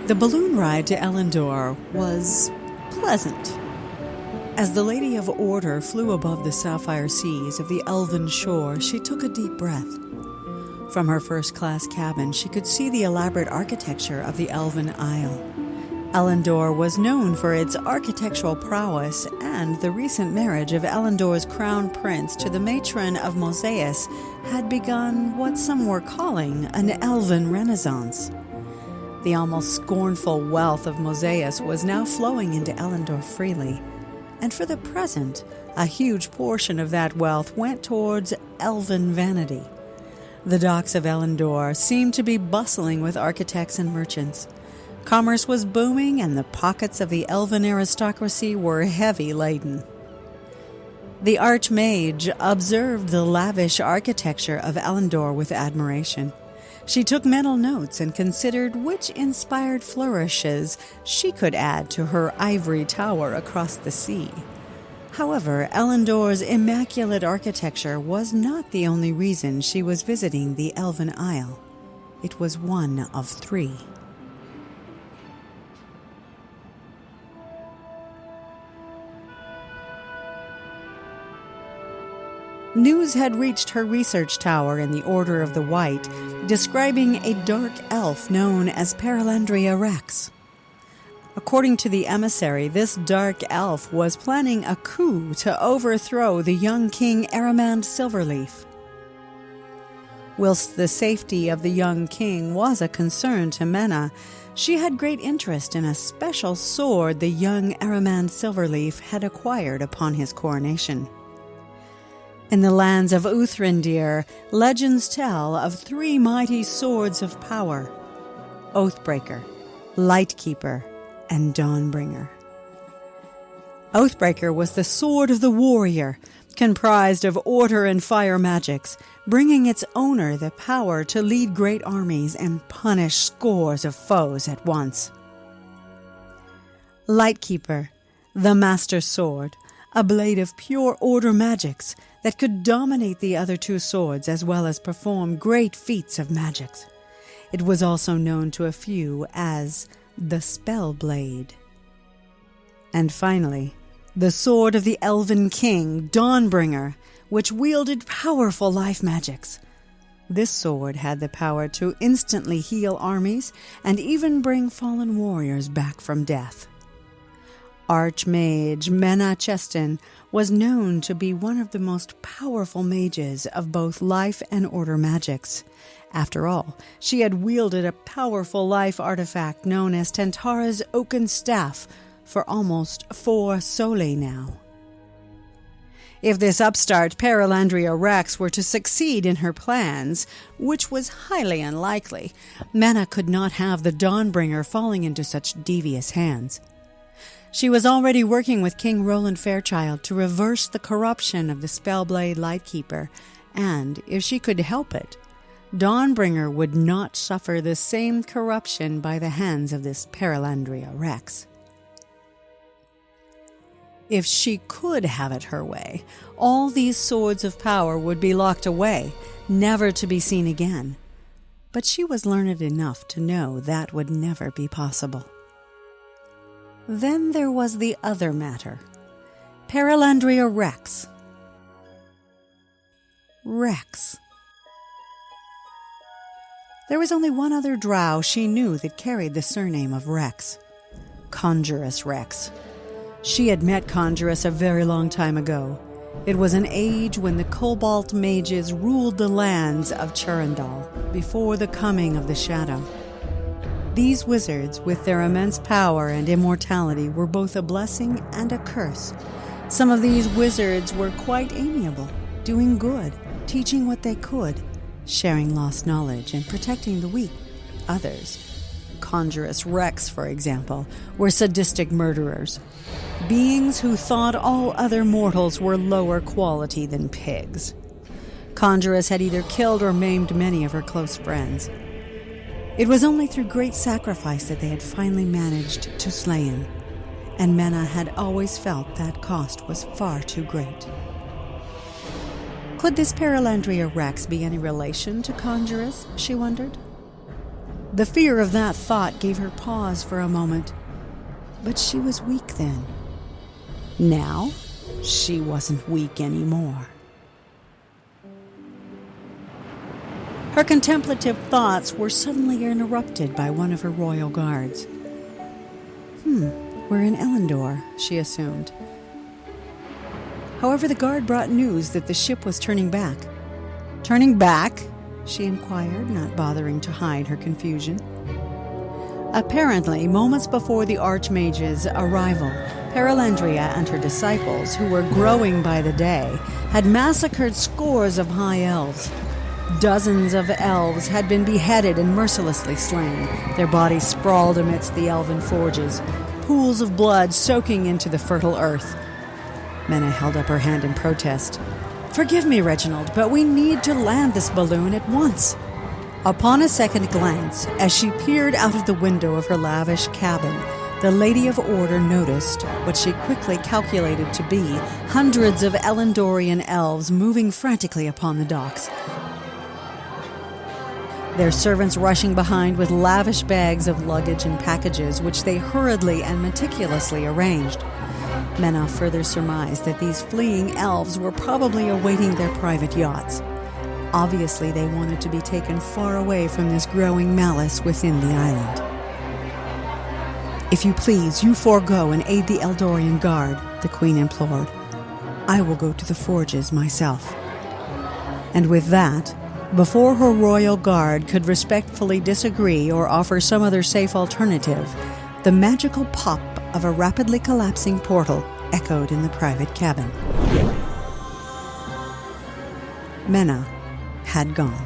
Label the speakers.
Speaker 1: The balloon ride to Elendor was pleasant. As the Lady of Order flew above the sapphire seas of the elven shore, she took a deep breath. From her first-class cabin, she could see the elaborate architecture of the Elven Isle. Elendor was known for its architectural prowess, and the recent marriage of Elendor's crown prince to the matron of Mosaeus had begun what some were calling an elven renaissance. The almost scornful wealth of Mosaeus was now flowing into Elendor freely, and for the present, a huge portion of that wealth went towards elven vanity. The docks of Elendor seemed to be bustling with architects and merchants. Commerce was booming, and the pockets of the elven aristocracy were heavy laden. The Archmage observed the lavish architecture of Elendor with admiration. She took mental notes and considered which inspired flourishes she could add to her ivory tower across the sea. However, Elendor's immaculate architecture was not the only reason she was visiting the Elven Isle. It was one of three. News had reached her research tower in the Order of the White, describing a dark elf known as Perelandria Rex. According to the emissary, this dark elf was planning a coup to overthrow the young king Aramand Silverleaf. Whilst the safety of the young king was a concern to Menah, she had great interest in a special sword the young Aramand Silverleaf had acquired upon his coronation. In the lands of Uthrandir, legends tell of three mighty swords of power: Oathbreaker, Lightkeeper, and Dawnbringer. Oathbreaker was the sword of the warrior, comprised of order and fire magics, bringing its owner the power to lead great armies and punish scores of foes at once. Lightkeeper, the master sword, a blade of pure order magics that could dominate the other two swords as well as perform great feats of magics. It was also known to a few as the Spell Blade. And finally, the sword of the Elven King, Dawnbringer, which wielded powerful life magics. This sword had the power to instantly heal armies and even bring fallen warriors back from death. Archmage Menah Chestin was known to be one of the most powerful mages of both life and order magics. After all, she had wielded a powerful life artifact known as Tantara's Oaken Staff for almost 4 sole now. If this upstart Perelandria Rex were to succeed in her plans, which was highly unlikely, Menah could not have the Dawnbringer falling into such devious hands. She was already working with King Roland Fairchild to reverse the corruption of the Spellblade Lightkeeper, and, if she could help it, Dawnbringer would not suffer the same corruption by the hands of this Perelandria Rex. If she could have it her way, all these swords of power would be locked away, never to be seen again. But she was learned enough to know that would never be possible. Then there was the other matter. Perelandria Rex. Rex. There was only one other drow she knew that carried the surname of Rex. Conjuress Rex. She had met Conjuress a very long time ago. It was an age when the Cobalt mages ruled the lands of Churandal, before the coming of the Shadow. These wizards, with their immense power and immortality, were both a blessing and a curse. Some of these wizards were quite amiable, doing good, teaching what they could, sharing lost knowledge and protecting the weak. Others, Conjuress Rex, for example, were sadistic murderers, beings who thought all other mortals were lower quality than pigs. Conjuress had either killed or maimed many of her close friends. It was only through great sacrifice that they had finally managed to slay him, and Menah had always felt that cost was far too great. Could this Perelandria Rex be any relation to Conjurus, she wondered? The fear of that thought gave her pause for a moment. But she was weak then. Now, she wasn't weak anymore. Her contemplative thoughts were suddenly interrupted by one of her royal guards. We're in Elendor, she assumed. However, the guard brought news that the ship was turning back. Turning back? She inquired, not bothering to hide her confusion. Apparently, moments before the Archmage's arrival, Perelandria and her disciples, who were growing by the day, had massacred scores of high elves. Dozens of elves had been beheaded and mercilessly slain, their bodies sprawled amidst the elven forges, pools of blood soaking into the fertile earth. Menah held up her hand in protest. "Forgive me, Reginald, but we need to land this balloon at once." Upon a second glance, as she peered out of the window of her lavish cabin, the Lady of Order noticed what she quickly calculated to be hundreds of Elendorian elves moving frantically upon the docks, their servants rushing behind with lavish bags of luggage and packages which they hurriedly and meticulously arranged. Menah further surmised that these fleeing elves were probably awaiting their private yachts. Obviously, they wanted to be taken far away from this growing malice within the island. "If you please, you forego and aid the Eldorian Guard," the Queen implored. "I will go to the forges myself." And with that, before her royal guard could respectfully disagree or offer some other safe alternative, the magical pop of a rapidly collapsing portal echoed in the private cabin. Menah had gone.